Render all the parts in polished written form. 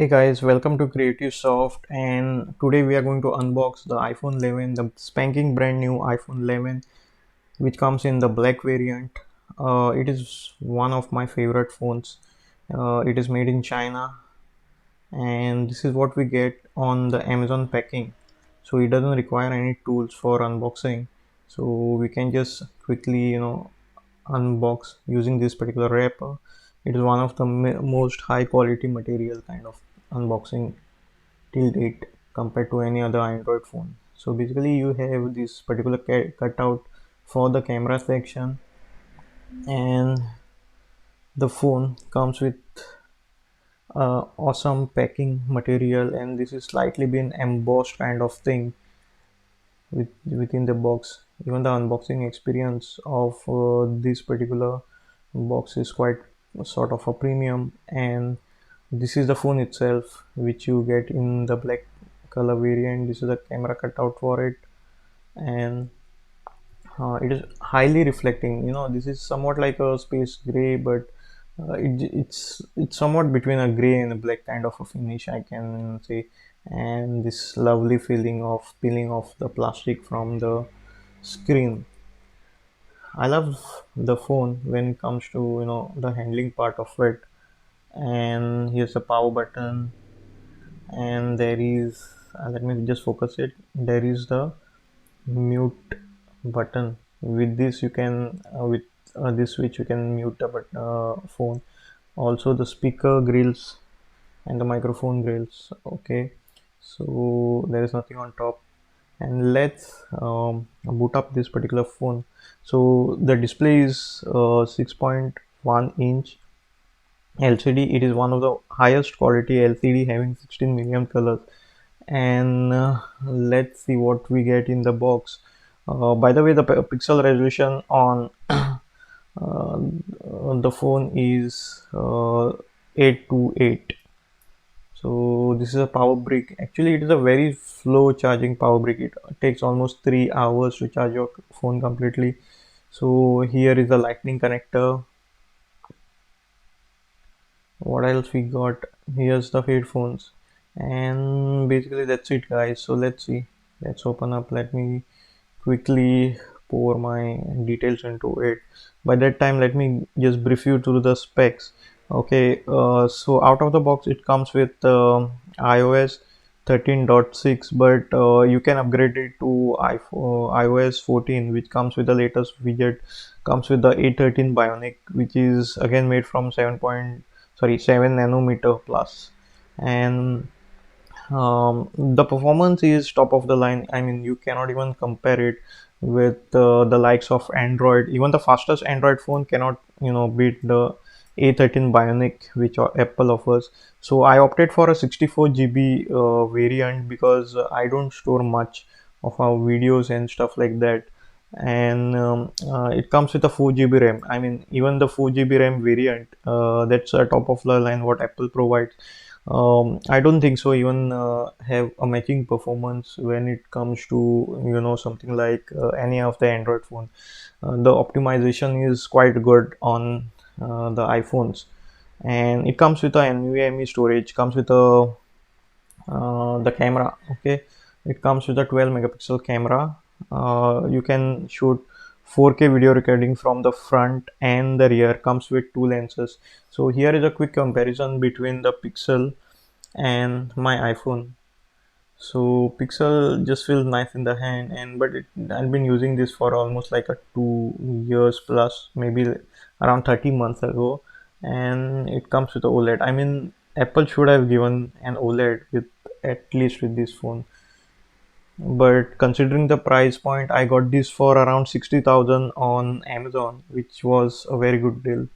Hey guys, welcome to Creative Soft, and today we are going to unbox the iPhone 11, the spanking brand new iPhone 11, which comes in the black variant. It is one of my favorite phones. It is made in China, and this is what we get on the Amazon packing. So it doesn't require any tools for unboxing. So we can just quickly, unbox using this particular wrapper. It is one of the most high quality material kind of unboxing till date compared to any other Android phone. So basically you have this particular cutout for the camera section, and the phone comes with awesome packing material, and this is slightly been embossed kind of thing within the box. Even the unboxing experience of this particular box is quite sort of a premium, and this is the phone itself which you get in the black color variant. This is a camera cutout for it, and it is highly reflecting. This is somewhat like a space gray, but it's somewhat between a gray and a black kind of a finish, I can say. And this lovely feeling of peeling off the plastic from the screen. I love the phone when it comes to the handling part of it. And here's the power button, and there is let me just focus it. There is the mute button. With this you can with this switch you can mute the phone. Also the speaker grills and the microphone grills. Okay, so there is nothing on top. And let's boot up this particular phone. So the display is 6.1 inch LCD. It is one of the highest quality LCD, having 16 million colors. And let's see what we get in the box. By the way, the pixel resolution on the phone is 828. So this is a power brick. Actually, it is a very slow charging power brick. It takes almost 3 hours to charge your phone completely. So here is the lightning connector. What else we got? Here's the headphones, and basically that's it, guys. So let's see. Let's open up. Let me quickly pour my details into it. By that time, let me just brief you through the specs. Okay, so out of the box it comes with iOS 13.6, but you can upgrade it to iOS 14, which comes with the latest widget. Comes with the A13 Bionic, which is again made from 7 nanometer plus. And the performance is top of the line. I mean, you cannot even compare it with the likes of Android. Even the fastest Android phone cannot, beat the A13 Bionic, which Apple offers. So I opted for a 64 GB variant because I don't store much of our videos and stuff like that. And it comes with a 4 GB RAM. I mean, even the 4 GB RAM variant, that's a top of the line what Apple provides. I don't think so even have a matching performance when it comes to something like any of the Android phone. The optimization is quite good on the iPhones, and it comes with a NVMe storage. Comes with a the camera. Okay, it comes with a 12 megapixel camera. You can shoot 4K video recording from the front and the rear. Comes with two lenses. So here is a quick comparison between the Pixel and my iPhone. So Pixel just feels nice in the hand, and but I've been using this for almost like a 2 years plus, maybe around 30 months ago, and it comes with a OLED. I mean, Apple should have given an OLED with at least with this phone. But considering the price point, I got this for around 60,000 on Amazon, which was a very good deal.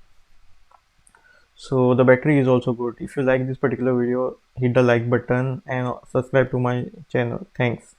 So the battery is also good. If you like this particular video, hit the like button and subscribe to my channel. Thanks.